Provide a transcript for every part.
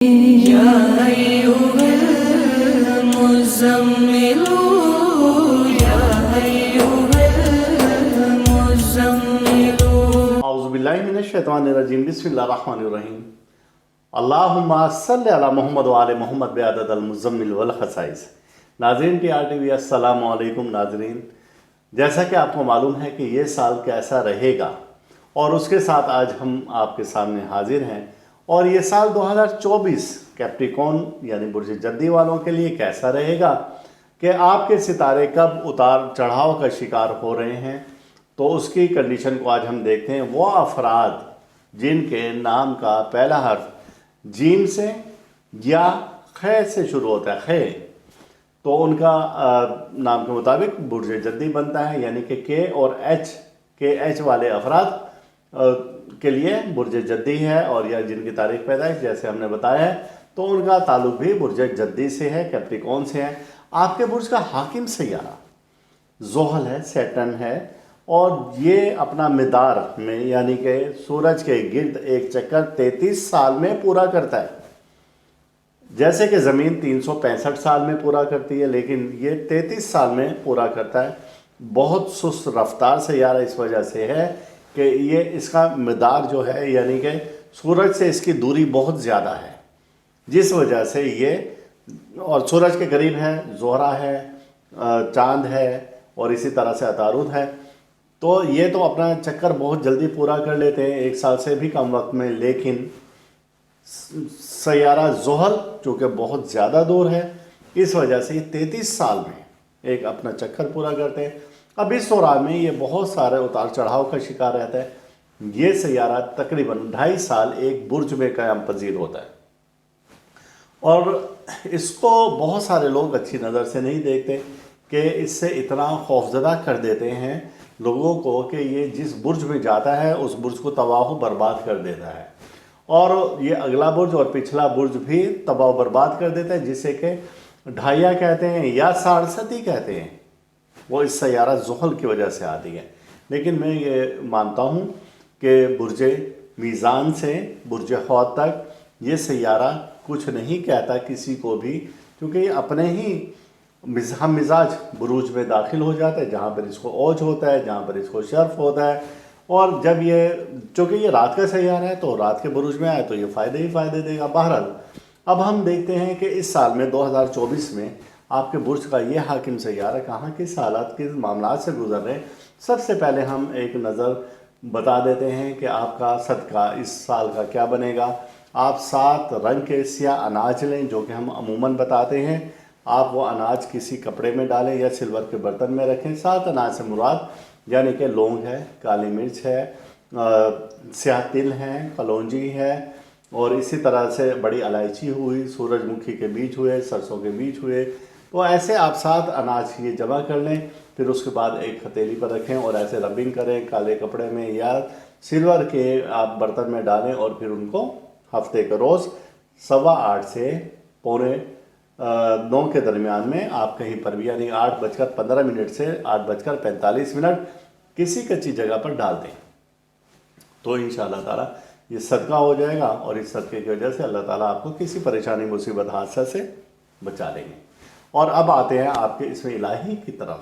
يا أيها المزمل يا أيها المزمل اعوذ باللہ من الشیطان الرجیم بسم اللہ الرحمن الرحیم اللہم صلی علی محمد وعلی محمد بعدد المزمل والخصائص۔ ناظرین ٹی آر ٹی وی السلام علیکم۔ ناظرین، جیسا کہ آپ کو معلوم ہے کہ یہ سال کیسا رہے گا اور اس کے ساتھ آج ہم آپ کے سامنے حاضر ہیں، اور یہ سال 2024 کیپریکون یعنی برج جدی والوں کے لیے کیسا رہے گا کہ آپ کے ستارے کب اتار چڑھاؤ کا شکار ہو رہے ہیں، تو اس کی کنڈیشن کو آج ہم دیکھتے ہیں۔ وہ افراد جن کے نام کا پہلا حرف جیم سے یا خ سے شروع ہوتا ہے، خ، تو ان کا نام کے مطابق برج جدی بنتا ہے، یعنی کہ کے اور ایچ والے افراد کے لیے برج جدی ہے، اور یا جن کی تاریخ پیدائش جیسے ہم نے بتایا ہے تو ان کا تعلق بھی برج جدی سے ہے، کیپریکون سے ہے۔ آپ کے برج کا حاکم سیارہ زحل ہے، سیٹرن ہے، اور یہ اپنا مدار میں یعنی کہ سورج کے گرد ایک چکر 33 سال میں پورا کرتا ہے، جیسے کہ زمین 365 سال میں پورا کرتی ہے، لیکن یہ 33 سال میں پورا کرتا ہے۔ بہت سست رفتار سیارہ اس وجہ سے ہے کہ یہ اس کا مدار جو ہے یعنی کہ سورج سے اس کی دوری بہت زیادہ ہے، جس وجہ سے یہ اور سورج کے قریب ہے، زہرہ ہے، چاند ہے، اور اسی طرح سے عطارد ہے، تو یہ تو اپنا چکر بہت جلدی پورا کر لیتے ہیں، ایک سال سے بھی کم وقت میں۔ لیکن سیارہ زحل چونکہ بہت زیادہ دور ہے، اس وجہ سے یہ 33 سال میں ایک اپنا چکر پورا کرتے ہیں۔ اب اس دوران میں یہ بہت سارے اتار چڑھاؤ کا شکار رہتا ہے۔ یہ سیارہ تقریباً 2.5 سال ایک برج میں قیام پذیر ہوتا ہے، اور اس کو بہت سارے لوگ اچھی نظر سے نہیں دیکھتے کہ اس سے اتنا خوفزدہ کر دیتے ہیں لوگوں کو کہ یہ جس برج میں جاتا ہے اس برج کو تباہ و برباد کر دیتا ہے، اور یہ اگلا برج اور پچھلا برج بھی تباہ و برباد کر دیتا ہے، جسے کہ ڈھائیا کہتے ہیں یا ساڑستی کہتے ہیں۔ وہ اس سیارہ زحل کی وجہ سے آتی ہے۔ لیکن میں یہ مانتا ہوں کہ برج میزان سے برج حوت تک یہ سیارہ کچھ نہیں کہتا کسی کو بھی، کیونکہ یہ اپنے ہی ہم مزاج بروج میں داخل ہو جاتا ہے، جہاں پر اس کو اوج ہوتا ہے، جہاں پر اس کو شرف ہوتا ہے، اور جب یہ چونکہ یہ رات کا سیارہ ہے تو رات کے بروج میں آئے تو یہ فائدے ہی فائدے دے گا۔ بہرحال اب ہم دیکھتے ہیں کہ اس سال میں 2024 میں آپ کے برج کا یہ حاکم سیارہ کہاں کس حالات کے معاملات سے گزر رہے ہیں۔ سب سے پہلے ہم ایک نظر بتا دیتے ہیں کہ آپ کا صدقہ اس سال کا کیا بنے گا۔ آپ 7 رنگ کے سیاہ اناج لیں، جو کہ ہم عموماً بتاتے ہیں۔ آپ وہ اناج کسی کپڑے میں ڈالیں یا سلور کے برتن میں رکھیں۔ 7 اناج سے مراد یعنی کہ لونگ ہے، کالی مرچ ہے، سیاہ تل ہے، کلونجی ہے، اور اسی طرح سے بڑی الائچی ہوئی، سورج مکھی کے بیج ہوئے، سرسوں کے بیج ہوئے، تو ایسے آپ 7 اناج یہ جمع کر لیں، پھر اس کے بعد ایک ہتھیلی پر رکھیں اور ایسے ربنگ کریں کالے کپڑے میں یا سلور کے آپ برتن میں ڈالیں، اور پھر ان کو ہفتے کے روز 8:15 سے 8:45 کے درمیان میں آپ کہیں پر بھی یعنی 8:15 سے 8:45 کسی کچی جگہ پر ڈال دیں، تو انشاءاللہ تعالیٰ یہ صدقہ ہو جائے گا، اور اس صدقے کی وجہ سے اللہ تعالیٰ آپ کو کسی پریشانی مصیبت حادثہ سے بچا لیں گے۔ اور اب آتے ہیں آپ کے اسم الہی کی طرف۔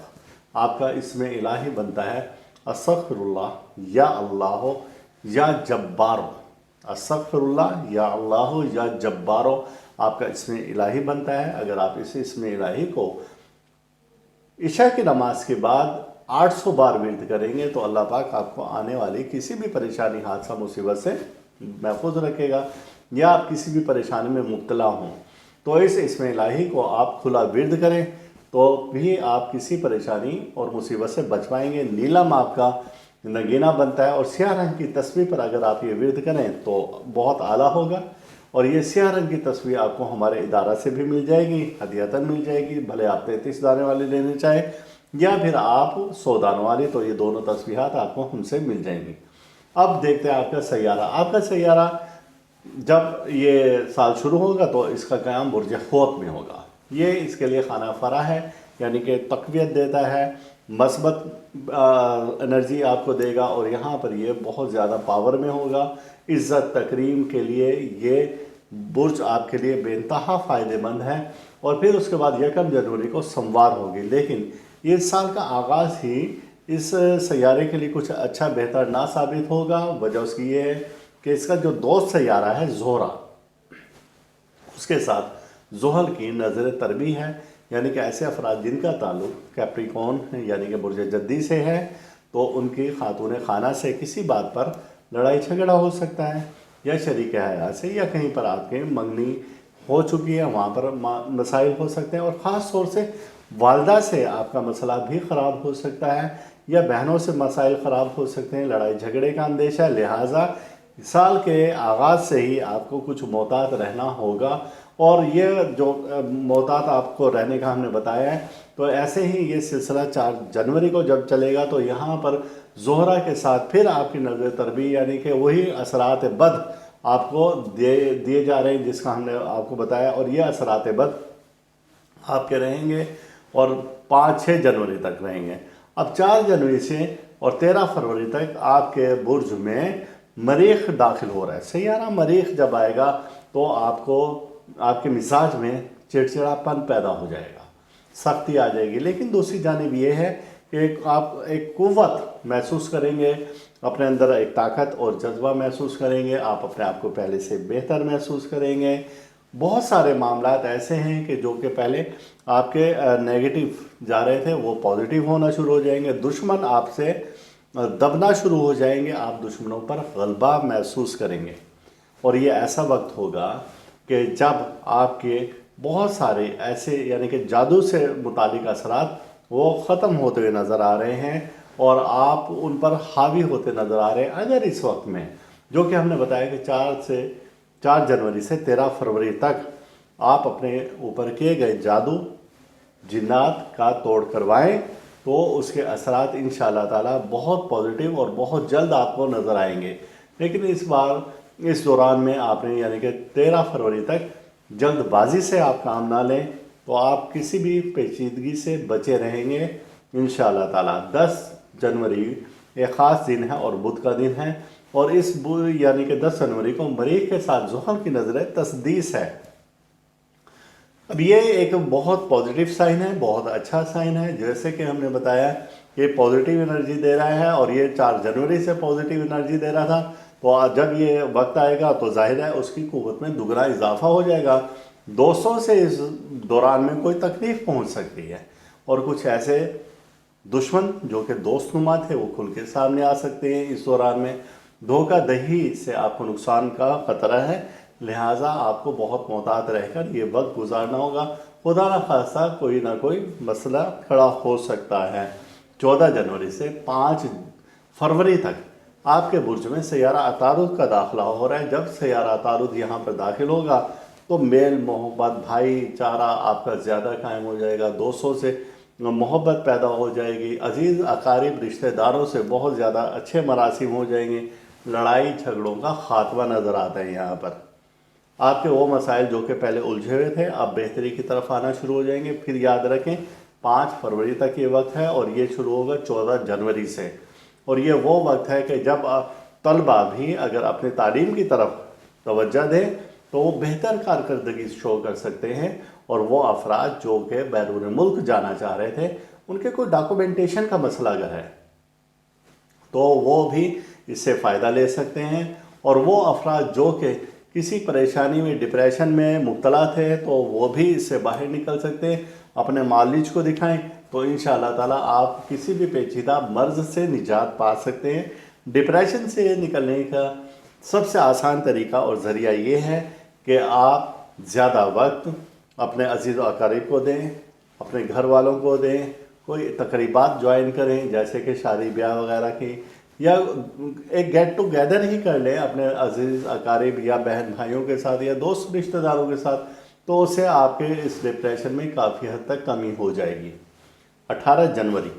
آپ کا اسم الہی بنتا ہے استغفر اللہ یا اللہ یا جبارو۔ استغفر اللہ یا اللہ یا جبارو آپ کا اسم الہی بنتا ہے۔ اگر آپ اس اسم الہی کو عشاء کی نماز کے بعد 800 بار ورد کریں گے تو اللہ پاک آپ کو آنے والی کسی بھی پریشانی حادثہ مصیبت سے محفوظ رکھے گا، یا آپ کسی بھی پریشانی میں مبتلا ہوں تو اس اسم الہی کو آپ کھلا ورد کریں تو بھی آپ کسی پریشانی اور مصیبت سے بچ پائیں گے۔ نیلم آپ کا نگینہ بنتا ہے، اور سیاہ رنگ کی تسبیح پر اگر آپ یہ ورد کریں تو بہت اعلیٰ ہوگا، اور یہ سیاہ رنگ کی تسبیح آپ کو ہمارے ادارہ سے بھی مل جائے گی، ہدیتاً مل جائے گی، بھلے آپ 33 دانے والی لینے چاہیں یا پھر آپ 100 دانوں والی، تو یہ دونوں تسبیحات آپ کو ہم سے مل جائیں گی۔ اب دیکھتے ہیں آپ کا سیارہ۔ آپ کا سیارہ جب یہ سال شروع ہوگا تو اس کا قیام برج حوت میں ہوگا۔ یہ اس کے لیے خانہ فرا ہے، یعنی کہ تقویت دیتا ہے، مثبت انرجی آپ کو دے گا، اور یہاں پر یہ بہت زیادہ پاور میں ہوگا۔ عزت تکریم کے لیے یہ برج آپ کے لیے بے-انتہا فائدہ مند ہے، اور پھر اس کے بعد 1 جنوری کو سموار ہوگی۔ لیکن اس سال کا آغاز ہی اس سیارے کے لیے کچھ اچھا بہتر نہ ثابت ہوگا۔ وجہ اس کی یہ ہے کہ اس کا جو دوست سیارہ ہے زہرہ، اس کے ساتھ زحل کی نظر تربی ہے، یعنی کہ ایسے افراد جن کا تعلق کیپریکون یعنی کہ برج جدی سے ہے، تو ان کی خاتون خانہ سے کسی بات پر لڑائی جھگڑا ہو سکتا ہے، یا شریک حیات سے، یا کہیں پر آپ کے منگنی ہو چکی ہے وہاں پر مسائل ہو سکتے ہیں، اور خاص طور سے والدہ سے آپ کا مسئلہ بھی خراب ہو سکتا ہے، یا بہنوں سے مسائل خراب ہو سکتے ہیں، لڑائی جھگڑے کا اندیشہ ہے۔ لہٰذا سال کے آغاز سے ہی آپ کو کچھ محتاط رہنا ہوگا، اور یہ جو محتاط آپ کو رہنے کا ہم نے بتایا ہے، تو ایسے ہی یہ سلسلہ 4 جنوری کو جب چلے گا تو یہاں پر زہرہ کے ساتھ پھر آپ کی نظر تربی، یعنی کہ وہی اثرات بد آپ کو دیے جا رہے ہیں جس کا ہم نے آپ کو بتایا، اور یہ اثرات بد آپ کے رہیں گے اور 5-6 جنوری تک رہیں گے۔ اب 4 جنوری سے اور 13 فروری تک آپ کے برج میں مریخ داخل ہو رہا ہے۔ سیارہ مریخ جب آئے گا تو آپ کو آپ کے مزاج میں چڑچڑاپن پیدا ہو جائے گا، سختی آ جائے گی، لیکن دوسری جانب یہ ہے کہ آپ ایک قوت محسوس کریں گے، اپنے اندر ایک طاقت اور جذبہ محسوس کریں گے، آپ اپنے آپ کو پہلے سے بہتر محسوس کریں گے۔ بہت سارے معاملات ایسے ہیں کہ جو کہ پہلے آپ کے نیگیٹو جا رہے تھے وہ پازیٹیو ہونا شروع ہو جائیں گے، دشمن آپ سے دبنا شروع ہو جائیں گے، آپ دشمنوں پر غلبہ محسوس کریں گے، اور یہ ایسا وقت ہوگا کہ جب آپ کے بہت سارے ایسے یعنی کہ جادو سے متعلق اثرات وہ ختم ہوتے ہوئے نظر آ رہے ہیں، اور آپ ان پر حاوی ہوتے نظر آ رہے ہیں۔ اگر اس وقت میں جو کہ ہم نے بتایا کہ 4 جنوری سے 13 فروری تک آپ اپنے اوپر کیے گئے جادو جنات کا توڑ کروائیں، تو اس کے اثرات انشاءاللہ تعالیٰ بہت پازیٹیو اور بہت جلد آپ کو نظر آئیں گے۔ لیکن اس دوران میں آپ نے یعنی کہ 13 فروری تک جلد بازی سے آپ کام نہ لیں، تو آپ کسی بھی پیچیدگی سے بچے رہیں گے انشاءاللہ تعالیٰ۔ 10 جنوری ایک خاص دن ہے اور بدھ کا دن ہے، اور اس یعنی کہ 10 جنوری کو مریخ کے ساتھ زحل کی نظر تسدیس ہے۔ اب یہ ایک بہت پازیٹیو سائن ہے، بہت اچھا سائن ہے، جیسے کہ ہم نے بتایا کہ پازیٹیو انرجی دے رہا ہے، اور یہ 4 جنوری سے پازیٹیو انرجی دے رہا تھا، تو جب یہ وقت آئے گا تو ظاہر ہے اس کی قوت میں دگنا اضافہ ہو جائے گا۔ دوستوں سے اس دوران میں کوئی تکلیف پہنچ سکتی ہے، اور کچھ ایسے دشمن جو کہ دوست نما تھے وہ کھل کے سامنے آ سکتے ہیں۔ اس دوران میں دھوکہ دہی سے آپ کو نقصان کا خطرہ ہے، لہٰذا آپ کو بہت محتاط رہ کر یہ وقت گزارنا ہوگا، خدا نہ خواستہ کوئی نہ کوئی مسئلہ کھڑا ہو سکتا ہے۔ 14 جنوری سے 5 فروری تک آپ کے برج میں سیارہ عطارد کا داخلہ ہو رہا ہے۔ جب سیارہ عطارد یہاں پر داخل ہوگا تو میل محبت بھائی چارہ آپ کا زیادہ قائم ہو جائے گا، دوستوں سے محبت پیدا ہو جائے گی، عزیز اقارب رشتہ داروں سے بہت زیادہ اچھے مراسم ہو جائیں گے، لڑائی جھگڑوں کا خاتمہ نظر آتا ہے۔ یہاں پر آپ کے وہ مسائل جو کہ پہلے الجھے ہوئے تھے اب بہتری کی طرف آنا شروع ہو جائیں گے۔ پھر یاد رکھیں 5 فروری تک یہ وقت ہے، اور یہ شروع ہوگا 14 جنوری سے، اور یہ وہ وقت ہے کہ جب طلبہ بھی اگر اپنے تعلیم کی طرف توجہ دیں تو وہ بہتر کارکردگی شو کر سکتے ہیں، اور وہ افراد جو کہ بیرون ملک جانا چاہ رہے تھے ان کے کوئی ڈاکومنٹیشن کا مسئلہ اگر ہے تو وہ بھی اس سے فائدہ لے سکتے ہیں، اور وہ افراد جو کہ کسی پریشانی میں ڈپریشن میں مبتلا تھے تو وہ بھی اس سے باہر نکل سکتے ہیں۔ اپنے معالج کو دکھائیں تو انشاءاللہ تعالیٰ آپ کسی بھی پیچیدہ مرض سے نجات پا سکتے ہیں۔ ڈپریشن سے نکلنے کا سب سے آسان طریقہ اور ذریعہ یہ ہے کہ آپ زیادہ وقت اپنے عزیز و اقارب کو دیں، اپنے گھر والوں کو دیں، کوئی تقریبات جوائن کریں جیسے کہ شادی بیاہ وغیرہ کی، یا ایک گیٹ ٹو گیدر ہی کر لیں اپنے عزیز اقارب یا بہن بھائیوں کے ساتھ یا دوست رشتہ داروں کے ساتھ، تو اس سے آپ کے اس ڈپریشن میں کافی حد تک کمی ہو جائے گی۔ 18 جنوری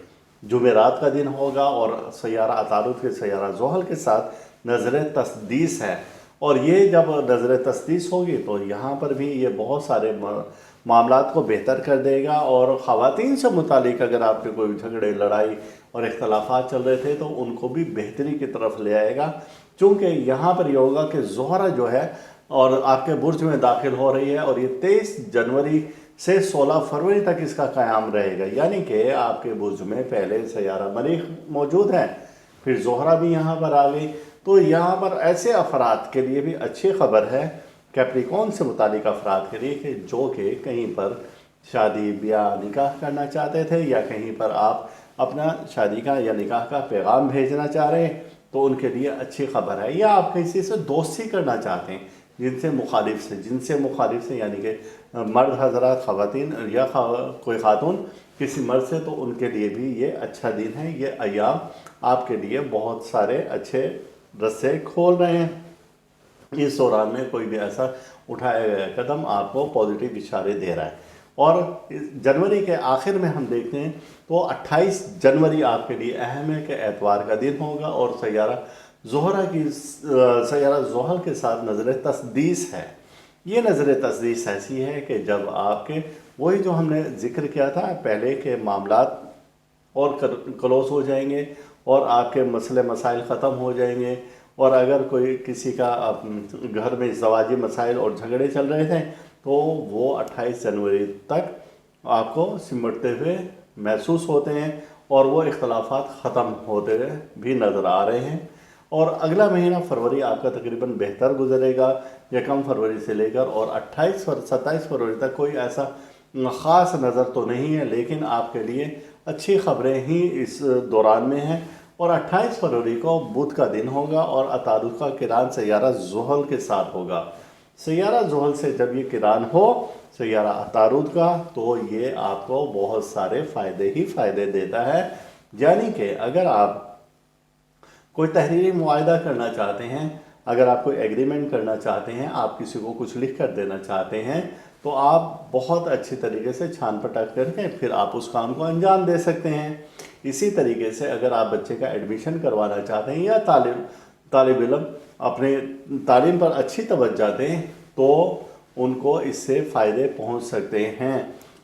جمعرات کا دن ہوگا، اور سیارہ عطارد کے سیارہ زحل کے ساتھ نظر تسدیس ہے، اور یہ جب نظر تسدیس ہوگی تو یہاں پر بھی یہ بہت سارے معاملات کو بہتر کر دے گا، اور خواتین سے متعلق اگر آپ کے کوئی جھگڑے لڑائی اور اختلافات چل رہے تھے تو ان کو بھی بہتری کی طرف لے آئے گا، چونکہ یہاں پر یہ ہوگا کہ زہرہ جو ہے اور آپ کے برج میں داخل ہو رہی ہے، اور یہ 23 جنوری سے 16 فروری تک اس کا قیام رہے گا، یعنی کہ آپ کے برج میں پہلے سیارہ مریخ موجود ہے، پھر زہرہ بھی یہاں پر آ گئی۔ تو یہاں پر ایسے افراد کے لیے بھی اچھی خبر ہے، کیپریکون سے متعلق افراد کے لیے، کہ جو کہ کہیں پر شادی بیاہ نکاح کرنا چاہتے تھے، یا کہیں پر آپ اپنا شادی کا یا نکاح کا پیغام بھیجنا چاہ رہے ہیں، تو ان کے لیے اچھی خبر ہے۔ یا آپ کسی سے دوستی کرنا چاہتے ہیں جن سے مخالف سے یعنی کہ مرد حضرات، خواتین یا کوئی خاتون کسی مرد سے، تو ان کے لیے بھی یہ اچھا دن ہے۔ یہ ایام آپ کے لیے بہت سارے اچھے رستے کھول رہے ہیں۔ اس دوران میں کوئی بھی ایسا اٹھایا گیا قدم آپ کو پازیٹیو اشارے دے رہا ہے۔ اور جنوری کے آخر میں ہم دیکھتے ہیں تو 28 جنوری آپ کے لیے اہم ہے، کہ اتوار کا دن ہوگا، اور سیارہ زحل کے ساتھ نظر تسدیس ہے۔ یہ نظر تسدیس ایسی ہے کہ جب آپ کے وہی جو ہم نے ذکر کیا تھا پہلے، کے معاملات اور کلوز ہو جائیں گے، اور آپ کے مسئلے مسائل ختم ہو جائیں گے، اور اگر کوئی کسی کا گھر میں زواجی مسائل اور جھگڑے چل رہے تھے، تو وہ 28 جنوری تک آپ کو سمٹتے ہوئے محسوس ہوتے ہیں، اور وہ اختلافات ختم ہوتے ہوئے بھی نظر آ رہے ہیں۔ اور اگلا مہینہ فروری آپ کا تقریباً بہتر گزرے گا، 1 فروری سے لے کر، اور 27 فروری تک کوئی ایسا خاص نظر تو نہیں ہے، لیکن آپ کے لیے اچھی خبریں ہی اس دوران میں ہیں۔ اور 28 فروری کو بدھ کا دن ہوگا، اور عطارد کا قران سیارہ زحل کے ساتھ ہوگا۔ سیارہ زحل سے جب یہ قران ہو سیارہ عطارد کا، تو یہ آپ کو بہت سارے فائدے ہی فائدے دیتا ہے۔ یعنی کہ اگر آپ کوئی تحریری معاہدہ کرنا چاہتے ہیں، اگر آپ کوئی ایگریمنٹ کرنا چاہتے ہیں، آپ کسی کو کچھ لکھ کر دینا چاہتے ہیں، تو آپ بہت اچھی طریقے سے چھان پٹک کر کے پھر آپ اس کام کو انجام دے سکتے ہیں۔ اسی طریقے سے اگر آپ بچے کا ایڈمیشن کروانا چاہتے ہیں، یا طالب علم اپنے تعلیم پر اچھی توجہ دیں، تو ان کو اس سے فائدے پہنچ سکتے ہیں۔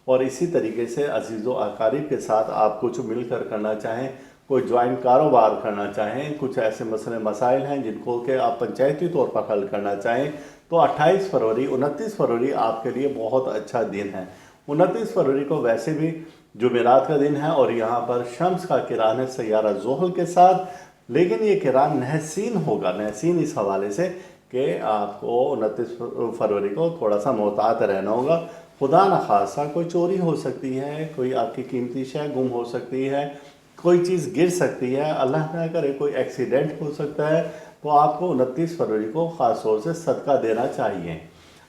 اور اسی طریقے سے عزیز و اقارب کے ساتھ آپ کچھ مل کر کرنا چاہیں، کوئی جوائنٹ کاروبار کرنا چاہیں، کچھ ایسے مسئلے مسائل ہیں جن کو کہ آپ پنچایتی طور پر حل کرنا چاہیں، تو 28 فروری 29 فروری آپ کے لیے بہت اچھا دن ہے۔ 29 فروری کو ویسے بھی جمعرات کا دن ہے، اور یہاں پر شمس کا قران ہے سیارہ زحل کے ساتھ، لیکن یہ قران نحسین ہوگا۔ نحسین اس حوالے سے کہ آپ کو 29 فروری کو تھوڑا سا محتاط رہنا ہوگا۔ خدا نخواستہ کوئی چوری ہو سکتی ہے، کوئی آپ کی قیمتی شے گم ہو سکتی ہے، کوئی چیز گر سکتی ہے، اللہ نہ کرے کوئی ایکسیڈنٹ ہو سکتا ہے، تو آپ کو 29 فروری کو خاص طور سے صدقہ دینا چاہیے۔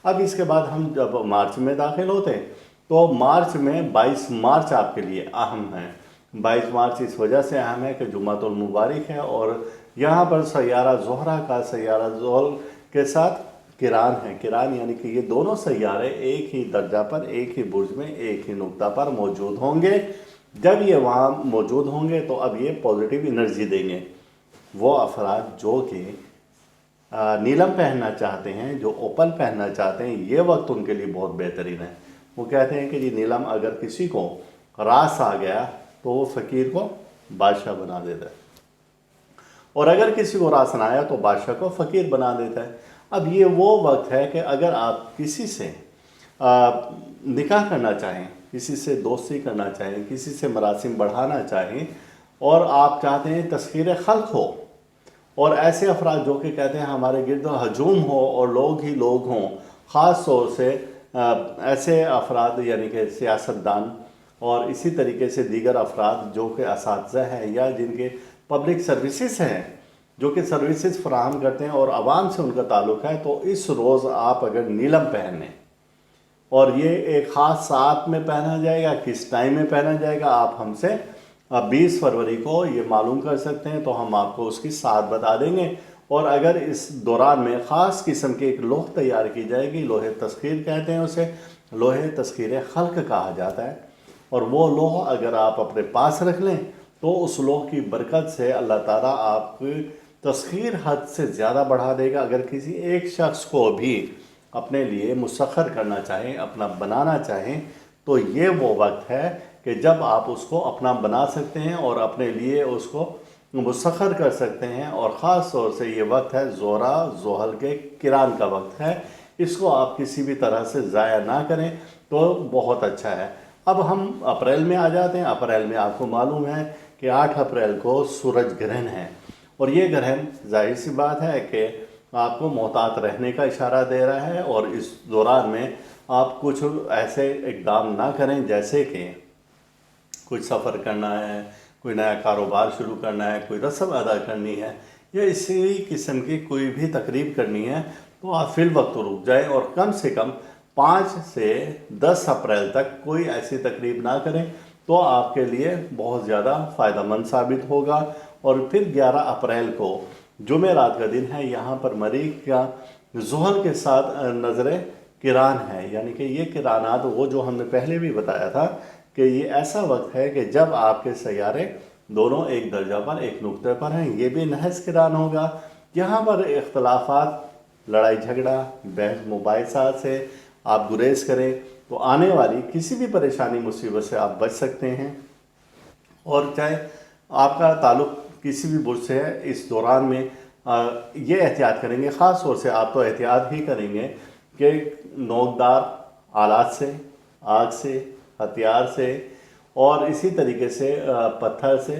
اب اس کے بعد ہم جب مارچ میں داخل ہوتے ہیں، تو مارچ میں 22 مارچ آپ کے لیے اہم ہے۔ 22 مارچ اس وجہ سے اہم ہے کہ جمعۃ المبارک ہے، اور یہاں پر سیارہ زہرہ کا سیارہ زحل کے ساتھ قران ہے۔ قران یعنی کہ یہ دونوں سیارے ایک ہی درجہ پر، ایک ہی برج میں، ایک ہی نقطہ پر موجود ہوں گے۔ جب یہ وہاں موجود ہوں گے، تو اب یہ پازیٹیو انرجی دیں گے۔ وہ افراد جو کہ نیلم پہننا چاہتے ہیں، جو اوپل پہننا چاہتے ہیں، یہ وقت ان کے لیے بہت بہترین ہے۔ وہ کہتے ہیں کہ جی نیلم اگر کسی کو راس آ گیا، تو وہ فقیر کو بادشاہ بنا دیتا ہے، اور اگر کسی کو راس نہ آیا تو بادشاہ کو فقیر بنا دیتا ہے۔ اب یہ وہ وقت ہے کہ اگر آپ کسی سے نکاح کرنا چاہیں، کسی سے دوستی کرنا چاہیں، کسی سے مراسم بڑھانا چاہیں، اور آپ چاہتے ہیں تسخیر خلق ہو، اور ایسے افراد جو کہ کہتے ہیں ہمارے گرد ہجوم ہو اور لوگ ہی لوگ ہوں، خاص طور سے ایسے افراد یعنی کہ سیاستدان، اور اسی طریقے سے دیگر افراد جو کہ اساتذہ ہیں، یا جن کے پبلک سروسز ہیں، جو کہ سروسز فراہم کرتے ہیں اور عوام سے ان کا تعلق ہے، تو اس روز آپ اگر نیلم پہنیں، اور یہ ایک خاص ساعت میں پہنا جائے گا، کس ٹائم میں پہنا جائے گا، آپ ہم سے 20 فروری کو یہ معلوم کر سکتے ہیں، تو ہم آپ کو اس کی ساعت بتا دیں گے۔ اور اگر اس دوران میں خاص قسم کی ایک لوح تیار کی جائے گی، لوح تسخیر کہتے ہیں اسے، لوح تسخیر خلق کہا جاتا ہے، اور وہ لوح اگر آپ اپنے پاس رکھ لیں، تو اس لوح کی برکت سے اللہ تعالیٰ آپ کی تسخیر حد سے زیادہ بڑھا دے گا۔ اگر کسی ایک شخص کو بھی اپنے لیے مسخر کرنا چاہیں، اپنا بنانا چاہیں، تو یہ وہ وقت ہے کہ جب آپ اس کو اپنا بنا سکتے ہیں، اور اپنے لیے اس کو مسخر کر سکتے ہیں، اور خاص طور سے یہ وقت ہے زہرہ زحل کے قران کا وقت ہے، اس کو آپ کسی بھی طرح سے ضائع نہ کریں تو بہت اچھا ہے۔ اب ہم اپریل میں آ جاتے ہیں۔ اپریل میں آپ کو معلوم ہے کہ 8 اپریل کو سورج گرہن ہے، اور یہ گرہن ظاہر سی بات ہے کہ آپ کو محتاط رہنے کا اشارہ دے رہا ہے، اور اس دوران میں آپ کچھ ایسے اقدام نہ کریں جیسے کہ کوئی سفر کرنا ہے، کوئی نیا کاروبار شروع کرنا ہے، کوئی رسم ادا کرنی ہے، یا اسی قسم کی کوئی بھی تقریب کرنی ہے، تو آپ فی الوقت رک جائیں، اور کم سے کم 5 سے 10 اپریل تک کوئی ایسی تقریب نہ کریں، تو آپ کے لیے بہت زیادہ فائدہ مند ثابت ہوگا۔ اور پھر 11 اپریل کو جمعرات کا دن ہے، یہاں پر مریخ کا زحل کے ساتھ نظر قران ہے، یعنی کہ یہ قرانات وہ جو ہم نے پہلے بھی بتایا تھا کہ یہ ایسا وقت ہے کہ جب آپ کے سیارے دونوں ایک درجہ پر ایک نقطے پر ہیں، یہ بھی نحس قران ہوگا۔ یہاں پر اختلافات، لڑائی جھگڑا، بحث مباحثات سے آپ گریز کریں تو آنے والی کسی بھی پریشانی مصیبت سے آپ بچ سکتے ہیں۔ اور چاہے آپ کا تعلق کسی بھی برج سے ہے، اس دوران میں یہ احتیاط کریں گے، خاص طور سے آپ تو احتیاط ہی کریں گے کہ نوکدار آلات سے، آگ سے، ہتھیار سے، اور اسی طریقے سے پتھر سے،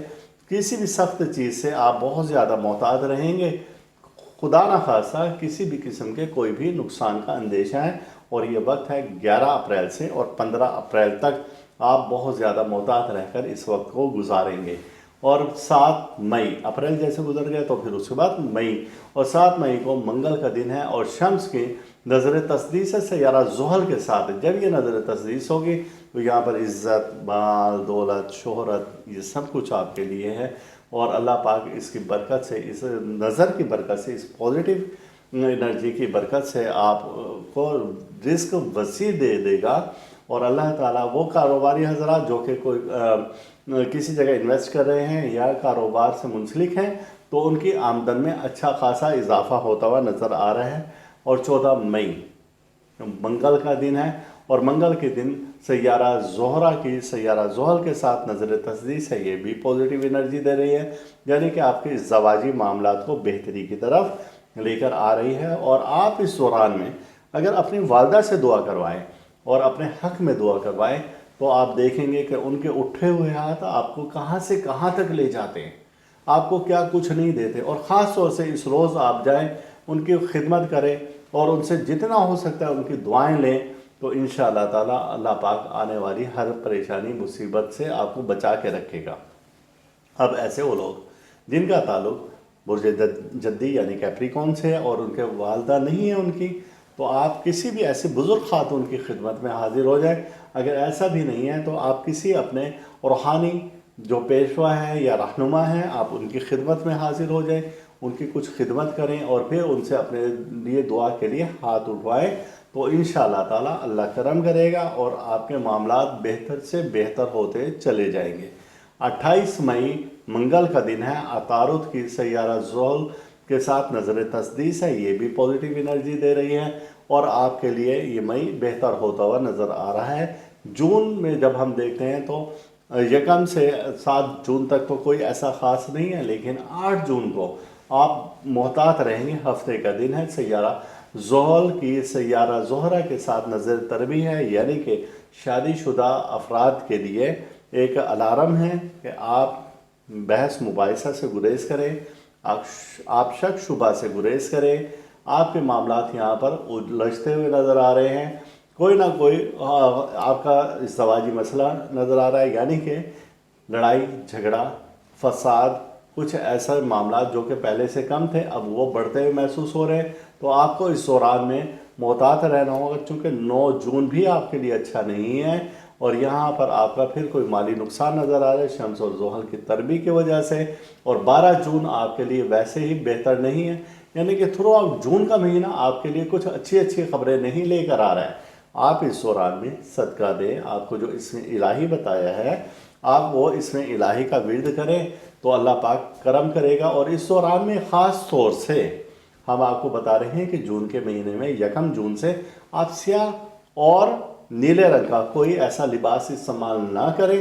کسی بھی سخت چیز سے آپ بہت زیادہ محتاط رہیں گے۔ خدا نخواستہ کسی بھی قسم کے کوئی بھی نقصان کا اندیشہ ہے، اور یہ وقت ہے 11 اپریل سے اور 15 اپریل تک آپ بہت زیادہ محتاط رہ کر اس وقت کو گزاریں گے۔ اور 7 مئی، اپریل جیسے گزر گئے تو پھر اس کے بعد مئی، اور 7 مئی کو منگل کا دن ہے، اور شمس کی نظر تسدیس ہے سیارہ زحل کے ساتھ۔ جب یہ نظر تسدیس ہوگی تو یہاں پر عزت، مال، دولت، شہرت، یہ سب کچھ آپ کے لیے ہے، اور اللہ پاک اس کی برکت سے، اس نظر کی برکت سے، اس پازیٹیو انرجی کی برکت سے آپ کو رزق وسیع دے گا۔ اور اللہ تعالیٰ وہ کاروباری حضرات جو کہ کوئی کسی جگہ انویسٹ کر رہے ہیں یا کاروبار سے منسلک ہیں، تو ان کی آمدن میں اچھا خاصا اضافہ ہوتا ہوا نظر آ رہا ہے۔ اور 14 مئی منگل کا دن ہے، اور منگل کے دن سیارہ زہرہ کی سیارہ زحل کے ساتھ نظر تسدیس ہے، یہ بھی پازیٹیو انرجی دے رہی ہے، یعنی کہ آپ کے ازدواجی معاملات کو بہتری کی طرف لے کر آ رہی ہے۔ اور آپ اس دوران میں اگر اپنی والدہ سے دعا کروائیں اور اپنے حق میں دعا کروائیں تو آپ دیکھیں گے کہ ان کے اٹھے ہوئے ہاتھ آپ کو کہاں سے کہاں تک لے جاتے ہیں، آپ کو کیا کچھ نہیں دیتے۔ اور خاص طور سے اس روز آپ جائیں، ان کی خدمت کریں، اور ان سے جتنا ہو سکتا ہے ان کی دعائیں لیں، تو انشاءاللہ تعالیٰ اللہ پاک آنے والی ہر پریشانی مصیبت سے آپ کو بچا کے رکھے گا۔ اب ایسے وہ لوگ جن کا تعلق برج جدی یعنی کیپریکون سے ہے اور ان کے والدہ نہیں ہے ان کی، تو آپ کسی بھی ایسی بزرگ خاتون کی خدمت میں حاضر ہو جائیں۔ اگر ایسا بھی نہیں ہے تو آپ کسی اپنے روحانی جو پیشوا ہیں یا رہنما ہیں، آپ ان کی خدمت میں حاضر ہو جائیں، ان کی کچھ خدمت کریں، اور پھر ان سے اپنے لیے دعا کے لیے ہاتھ اٹھوائیں، تو انشاءاللہ تعالیٰ اللہ کرم کرے گا اور آپ کے معاملات بہتر سے بہتر ہوتے چلے جائیں گے۔ 28 مئی منگل کا دن ہے، عطارد کی سیارہ زحل کے ساتھ نظر تسدیس ہے، یہ بھی پازیٹیو انرجی دے رہی ہے، اور آپ کے لیے یہ مئی بہتر ہوتا ہوا نظر آ رہا ہے۔ جون میں جب ہم دیکھتے ہیں تو 1 سے 7 جون تک تو کوئی ایسا خاص نہیں ہے، لیکن 8 جون کو آپ محتاط رہیں گے۔ ہفتے کا دن ہے، سیارہ زحل کی سیارہ زہرہ کے ساتھ نظر تربی ہے، یعنی کہ شادی شدہ افراد کے لیے ایک الارم ہے کہ آپ بحث مباحثہ سے گریز کریں، آپ شک شبہ سے گریز کریں۔ آپ کے معاملات یہاں پر الجھتے ہوئے نظر آ رہے ہیں، کوئی نہ کوئی آپ کا ازدواجی مسئلہ نظر آ رہا ہے، یعنی کہ لڑائی جھگڑا، فساد، کچھ ایسا معاملات جو کہ پہلے سے کم تھے اب وہ بڑھتے ہوئے محسوس ہو رہے ہیں، تو آپ کو اس دوران میں محتاط رہنا ہوگا، چونکہ 9 جون بھی آپ کے لیے اچھا نہیں ہے، اور یہاں پر آپ کا پھر کوئی مالی نقصان نظر آ رہا ہے شمس اور زحل کی تربی کی وجہ سے، اور 12 جون آپ کے لیے ویسے ہی بہتر نہیں ہے، یعنی کہ تھرو آؤٹ جون کا مہینہ آپ کے لیے کچھ اچھی خبریں نہیں لے کر آ رہا ہے۔ آپ اس دوران میں صدقہ دیں، آپ کو جو اس میں الہی بتایا ہے آپ وہ اس میں الہی کا ورد کریں تو اللہ پاک کرم کرے گا۔ اور اس دوران میں خاص طور سے ہم آپ کو بتا رہے ہیں کہ جون کے مہینے میں 1 جون سے آپ سیاہ اور نیلے رنگ کا کوئی ایسا لباس استعمال نہ کریں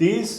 30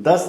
10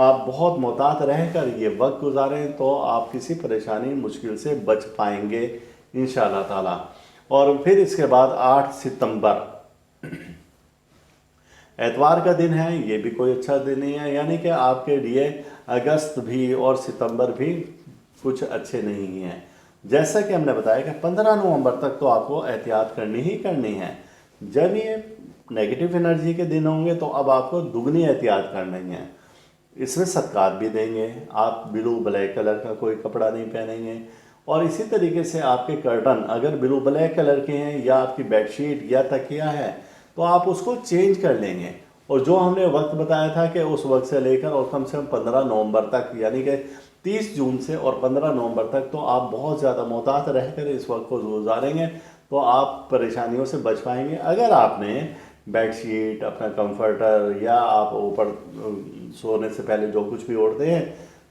آپ بہت محتاط رہ کر یہ وقت گزاریں تو آپ کسی پریشانی مشکل سے بچ پائیں گے انشاءاللہ تعالی۔ اور پھر اس کے بعد 8 ستمبر اتوار کا دن ہے، یہ بھی کوئی اچھا دن نہیں ہے، یعنی کہ آپ کے لیے اگست بھی اور ستمبر بھی کچھ اچھے نہیں ہیں۔ جیسا کہ ہم نے بتایا کہ 15 نومبر تک تو آپ کو احتیاط کرنی ہی کرنی ہے۔ جب یہ نیگیٹو انرجی کے دن ہوں گے تو اب آپ کو دگنی احتیاط کرنی ہے۔ اس میں صدقات بھی دیں گے، آپ بلو بلیک کلر کا کوئی کپڑا نہیں پہنیں گے، اور اسی طریقے سے آپ کے کرٹن اگر بلو بلیک کلر کے ہیں یا آپ کی بیڈ شیٹ یا تکیہ ہے تو آپ اس کو چینج کر لیں گے۔ اور جو ہم نے وقت بتایا تھا کہ اس وقت سے لے کر اور کم سے کم 15 نومبر تک، یعنی کہ 30 جون سے اور 15 نومبر تک تو آپ بہت زیادہ محتاط رہ کر اس وقت کو گزاریں گے تو آپ پریشانیوں سے بچ پائیں گے۔ اگر آپ نے بیڈ شیٹ، اپنا کمفرٹر یا آپ اوپر سونے سے پہلے جو کچھ بھی اوڑھتے ہیں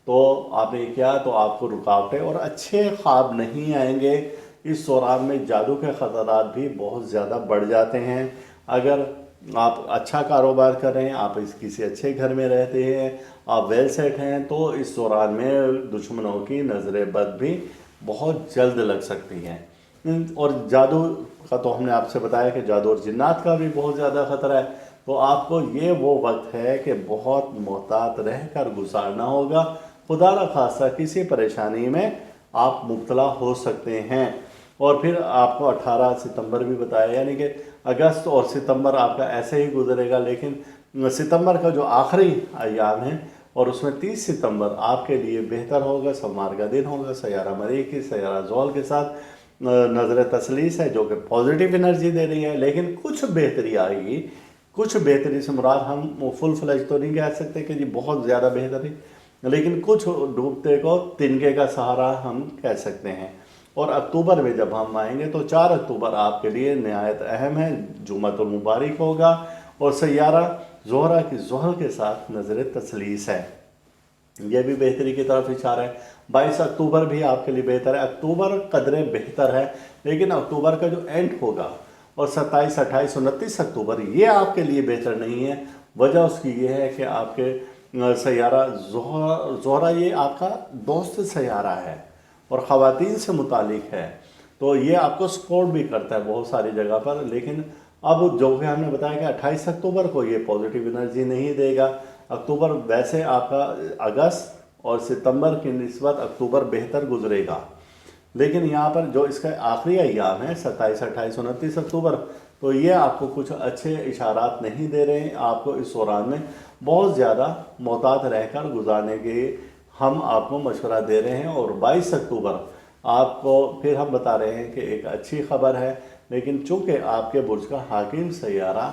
تو آپ نے کیا تو آپ کو رکاوٹیں اور اچھے خواب نہیں آئیں گے۔ اس دوران میں جادو کے خطرات بھی بہت زیادہ بڑھ جاتے ہیں۔ اگر آپ اچھا کاروبار کر رہے ہیں، آپ کسی اچھے گھر میں رہتے ہیں، آپ ویل سیٹ ہیں، تو اس دوران میں دشمنوں کی نظر بد بھی بہت جلد لگ سکتی ہیں۔ اور جادو کا تو ہم نے آپ سے بتایا کہ جادو اور جنات کا بھی بہت زیادہ خطرہ ہے، تو آپ کو یہ وہ وقت ہے کہ بہت محتاط رہ کر گزارنا ہوگا۔ خدا نخواستہ کسی پریشانی میں آپ مبتلا ہو سکتے ہیں۔ اور پھر آپ کو 18 ستمبر بھی بتایا، یعنی کہ اگست اور ستمبر آپ کا ایسے ہی گزرے گا، لیکن ستمبر کا جو آخری ایام ہے اور اس میں 30 ستمبر آپ کے لیے بہتر ہوگا، سوموار کا دن ہوگا، سیارہ مریخ کی سیارہ زحل کے ساتھ نظر تسلیس ہے جو کہ پازیٹیو انرجی دے رہی ہے، لیکن کچھ بہتری آئے گی۔ کچھ بہتری سے مراد ہم فل فلیج تو نہیں کہہ سکتے کہ جی بہت زیادہ بہتری، لیکن کچھ ڈوبتے کو تنکے کا سہارا ہم کہہ سکتے ہیں۔ اور اکتوبر میں جب ہم آئیں گے تو 4 اکتوبر آپ کے لیے نہایت اہم ہے، جمعۃ المبارک ہوگا اور سیارہ زہرہ کی زحل کے ساتھ نظر تسلیس ہے، یہ بھی بہتری کی طرف اشارہ ہے۔ 22 اکتوبر بھی آپ کے لیے بہتر ہے۔ اکتوبر قدرے بہتر ہے، لیکن اکتوبر کا جو اینڈ ہوگا اور 27، 28، 29 اکتوبر یہ آپ کے لیے بہتر نہیں ہے۔ وجہ اس کی یہ ہے کہ آپ کے سیارہ زہرہ یہ آپ کا دوست سیارہ ہے اور خواتین سے متعلق ہے، تو یہ آپ کو سپورٹ بھی کرتا ہے بہت ساری جگہ پر۔ لیکن اب جو کہ ہم نے بتایا کہ 28 اکتوبر کو یہ پازیٹیو انرجی نہیں دے گا۔ اکتوبر ویسے آپ کا اگست اور ستمبر کی نسبت اکتوبر بہتر گزرے گا، لیکن یہاں پر جو اس کا آخری ایام ہے 27، 28، 29 اکتوبر، تو یہ آپ کو کچھ اچھے اشارات نہیں دے رہے ہیں۔ آپ کو اس دوران میں بہت زیادہ محتاط رہ کر گزارنے کے ہم آپ کو مشورہ دے رہے ہیں۔ اور 22 اکتوبر آپ کو پھر ہم بتا رہے ہیں کہ ایک اچھی خبر ہے، لیکن چونکہ آپ کے برج کا حاکم سیارہ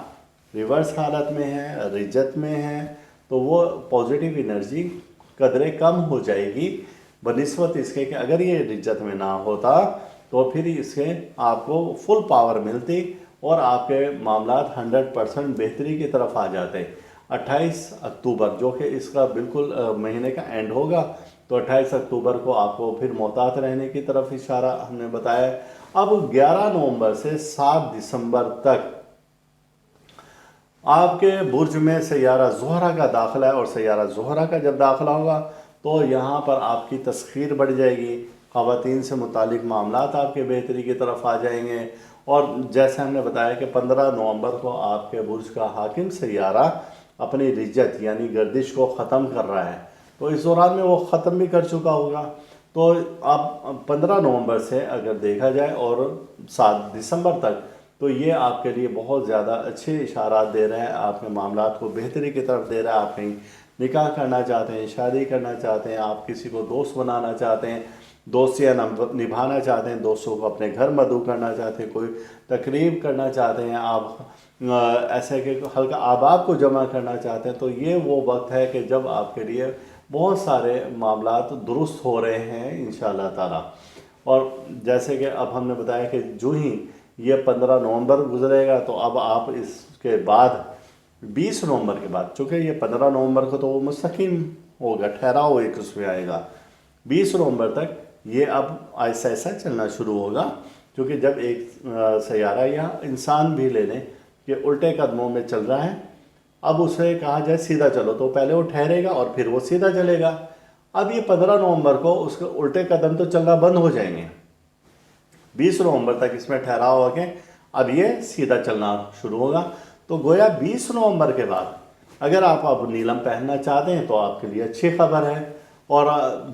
ریورس حالت میں ہے، رجت میں ہے، تو وہ پازیٹیو انرجی قدرے کم ہو جائے گی بنسبت اس کے کہ اگر یہ رجت میں نہ ہوتا تو پھر اس کے آپ کو فل پاور ملتی اور آپ کے معاملات 100% بہتری کی طرف آ جاتے۔ 28 اکتوبر جو کہ اس کا بالکل مہینے کا اینڈ ہوگا، تو 28 اکتوبر کو آپ کو پھر محتاط رہنے کی طرف اشارہ ہم نے بتایا۔ اب 11 نومبر سے 7 دسمبر تک آپ کے برج میں سیارہ زہرہ کا داخلہ ہے، اور سیارہ زہرہ کا جب داخلہ ہوگا تو یہاں پر آپ کی تسخیر بڑھ جائے گی، خواتین سے متعلق معاملات آپ کے بہتری کی طرف آ جائیں گے۔ اور جیسے ہم نے بتایا کہ 15 نومبر کو آپ کے برج کا حاکم سیارہ اپنی رجت یعنی گردش کو ختم کر رہا ہے، تو اس دوران میں وہ ختم بھی کر چکا ہوگا۔ تو اب 15 نومبر سے اگر دیکھا جائے اور 7 دسمبر تک، تو یہ آپ کے لیے بہت زیادہ اچھے اشارات دے رہے ہیں، آپ کے معاملات کو بہتری کی طرف دے رہا ہے۔ آپ کہیں نکاح کرنا چاہتے ہیں، شادی کرنا چاہتے ہیں، آپ کسی کو دوست بنانا چاہتے ہیں، دوستیاں نبھانا چاہتے ہیں، دوستوں کو اپنے گھر مدعو کرنا چاہتے ہیں، کوئی تقریب کرنا چاہتے ہیں، آپ ایسے کہ ہلکا احباب کو جمع کرنا چاہتے ہیں، تو یہ وہ وقت ہے کہ جب آپ کے لیے بہت سارے معاملات درست ہو رہے ہیں انشاءاللہ تعالی۔ اور جیسے کہ اب ہم نے بتایا کہ جو ہی یہ 15 نومبر گزرے گا تو اب آپ اس کے بعد 20 نومبر کے بعد، چونکہ یہ 15 نومبر کو تو وہ مستقیم ہوگا، ٹھہراؤ ایک اس میں آئے گا، 20 نومبر تک یہ اب ایسا ایسا چلنا شروع ہوگا، کیونکہ جب ایک سیارہ یا انسان بھی لے لیں کہ الٹے قدموں میں چل رہا ہے اب اسے کہا جائے سیدھا چلو تو پہلے وہ ٹھہرے گا اور پھر وہ سیدھا چلے گا. اب یہ 15 نومبر کو اس کے الٹے قدم تو چلنا بند ہو جائیں گے. 20 نومبر تک اس میں ٹھہراؤ ہو کے اب یہ سیدھا چلنا شروع ہوگا. تو گویا 20 نومبر کے بعد اگر آپ اب نیلم پہننا چاہتے ہیں تو آپ کے لیے اچھی خبر ہے. اور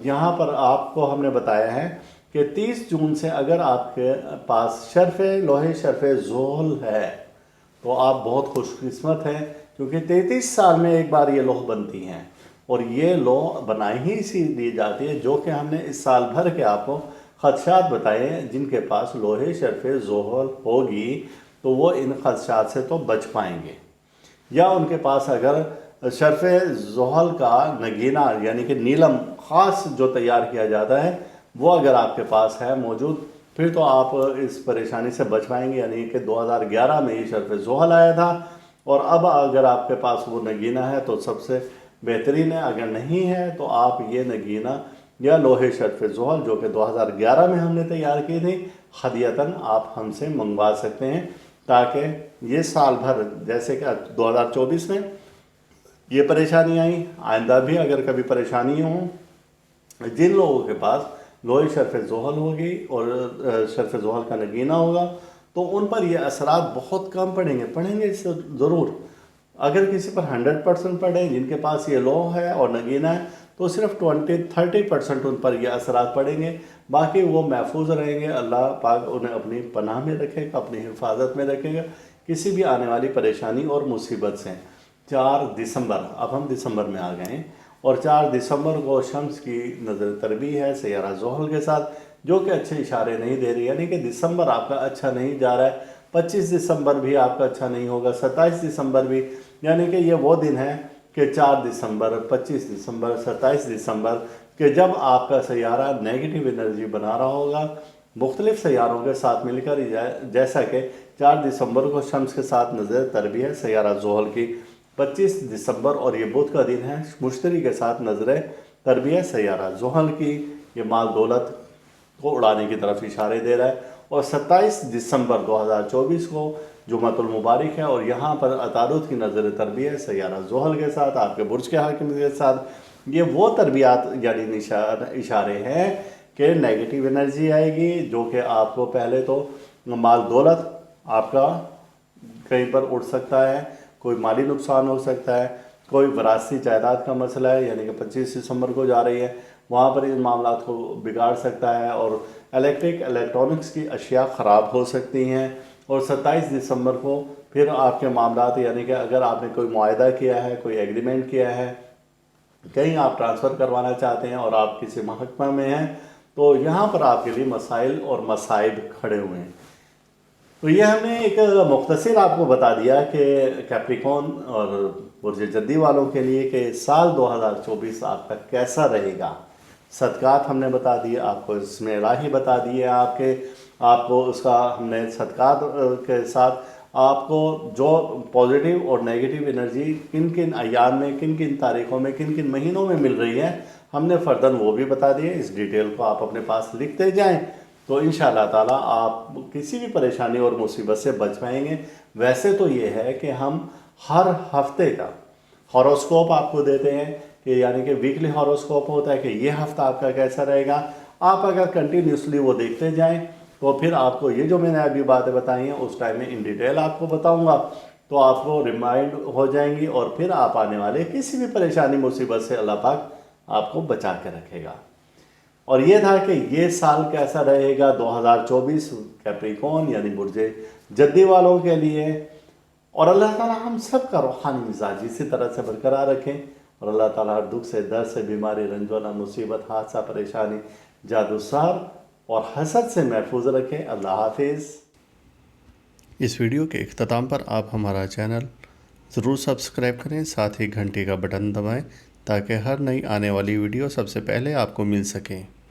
یہاں پر آپ کو ہم نے بتایا ہے کہ 30 جون سے اگر آپ کے پاس شرف لوہے شرف زحل ہے تو آپ بہت خوش قسمت ہیں، کیونکہ 33 سال میں ایک بار یہ لوح بنتی ہیں. اور یہ لوح بنائی ہی اسی دی جاتی ہے جو کہ ہم نے اس سال بھر کے آپ کو خدشات بتائے ہیں. جن کے پاس لوہے شرف زحل ہوگی تو وہ ان خدشات سے تو بچ پائیں گے. یا ان کے پاس اگر شرف زحل کا نگینہ یعنی کہ نیلم خاص جو تیار کیا جاتا ہے وہ اگر آپ کے پاس ہے موجود، پھر تو آپ اس پریشانی سے بچ پائیں گے. یعنی کہ 2011 میں یہ شرف زحل آیا تھا، اور اب اگر آپ کے پاس وہ نگینہ ہے تو سب سے بہترین ہے. اگر نہیں ہے تو آپ یہ نگینہ یا لوہے شرف زحل جو کہ 2011 میں ہم نے تیار کی تھی ہدیتاً آپ ہم سے منگوا سکتے ہیں، تاکہ یہ سال بھر جیسے کہ 2024 میں یہ پریشانی آئی، آئندہ بھی اگر کبھی پریشانی ہوں، جن لوگوں کے پاس لوہے شرف زحل ہوگی اور شرف زحل کا نگینہ ہوگا تو ان پر یہ اثرات بہت کم پڑیں گے اس سے ضرور. اگر کسی پر 100% پڑیں، جن کے پاس یہ لوح ہے اور نگینہ ہے تو صرف 20-30% ان پر یہ اثرات پڑیں گے. باقی وہ محفوظ رہیں گے. اللہ پاک انہیں اپنی پناہ میں رکھے گا، اپنی حفاظت میں رکھے گا کسی بھی آنے والی پریشانی اور مصیبت سے. 4 دسمبر، اب ہم دسمبر میں آ گئے ہیں، اور 4 دسمبر کو شمس کی نظر تربی ہے سیارہ زحل کے ساتھ، جو کہ اچھے اشارے نہیں دے رہی. یعنی کہ دسمبر آپ کا اچھا نہیں جا رہا ہے. 25 دسمبر بھی آپ کا اچھا نہیں ہوگا، 27 دسمبر بھی. یعنی کہ یہ وہ دن ہے کہ 4 دسمبر، 25 دسمبر، 27 دسمبر کہ جب آپ کا سیارہ نیگیٹو انرجی بنا رہا ہوگا مختلف سیاروں کے ساتھ مل کر. جیسا کہ 4 دسمبر کو شمس کے ساتھ نظر تربی ہے سیارہ زحل کی، 25 دسمبر اور یہ بدھ کا دن ہے مشتری کے ساتھ نظر تربی ہے سیارہ زحل کی. یہ مال دولت کو اڑانے کی طرف اشارے دے رہا ہے. اور 27 دسمبر 2024 کو جمعۃ المبارک ہے، اور یہاں پر عطارد کی نظر تربی ہے سیارہ زحل کے ساتھ آپ کے برج کے حاکم کے ساتھ. یہ وہ تربیات یعنی اشارے ہیں کہ نیگیٹو انرجی آئے گی، جو کہ آپ کو پہلے تو مال دولت آپ کا کہیں پر اڑ سکتا ہے، کوئی مالی نقصان ہو سکتا ہے، کوئی وراثتی جائیداد کا مسئلہ ہے یعنی کہ 25 دسمبر کو جا رہی ہے وہاں پر ان معاملات کو بگاڑ سکتا ہے، اور الیکٹرانکس کی اشیاء خراب ہو سکتی ہیں. اور 27 دسمبر کو پھر آپ کے معاملات یعنی کہ اگر آپ نے کوئی معاہدہ کیا ہے، کوئی ایگریمنٹ کیا ہے، کہیں آپ ٹرانسفر کروانا چاہتے ہیں اور آپ کسی محکمہ میں ہیں تو یہاں پر آپ کے لیے مسائل اور مصائب کھڑے ہوئے ہیں. تو یہ ہم نے ایک مختصر آپ کو بتا دیا کہ کیپریکون اور برج جدی والوں کے لیے کہ سال 2024 آپ کا کیسا رہے گا. صدقات ہم نے بتا دیے آپ کو، اس میں الہی بتا دیے آپ کو اس کا ہم نے صدقات کے ساتھ آپ کو جو پازیٹیو اور نیگیٹو انرجی کن کن ایام میں، کن کن تاریخوں میں، کن کن مہینوں میں مل رہی ہے ہم نے فرداً وہ بھی بتا دیے. اس ڈیٹیل کو آپ اپنے پاس لکھتے جائیں تو انشاءاللہ تعالیٰ آپ کسی بھی پریشانی اور مصیبت سے بچ پائیں گے. ویسے تو یہ ہے کہ ہم ہر ہفتے کا ہاروسکوپ آپ کو دیتے ہیں کہ یعنی کہ ویکلی ہاروسکوپ ہوتا ہے کہ یہ ہفتہ آپ کا کیسا رہے گا. آپ اگر کنٹینیوسلی وہ دیکھتے جائیں تو پھر آپ کو یہ جو میں نے ابھی باتیں بتائی ہیں اس ٹائم میں ان ڈیٹیل آپ کو بتاؤں گا تو آپ کو ریمائنڈ ہو جائیں گی، اور پھر آپ آنے والے کسی بھی پریشانی مصیبت سے اللہ پاک آپ کو بچا کے رکھے گا. اور یہ تھا کہ یہ سال کیسا رہے گا 2024 کیپریکون یعنی برج جدی والوں کے لیے. اور اللہ تعالیٰ ہم سب کا روحانی مزاج اسی طرح سے برقرار رکھیں، اور اللہ تعالیٰ ہر دکھ سے، درد سے، بیماری، رنجونا، مصیبت، حادثہ، پریشانی، جادو سحر اور حسد سے محفوظ رکھیں. اللہ حافظ. اس ویڈیو کے اختتام پر آپ ہمارا چینل ضرور سبسکرائب کریں، ساتھ ہی گھنٹی کا بٹن دبائیں تاکہ ہر نئی آنے والی ویڈیو سب سے پہلے آپ کو مل سکیں.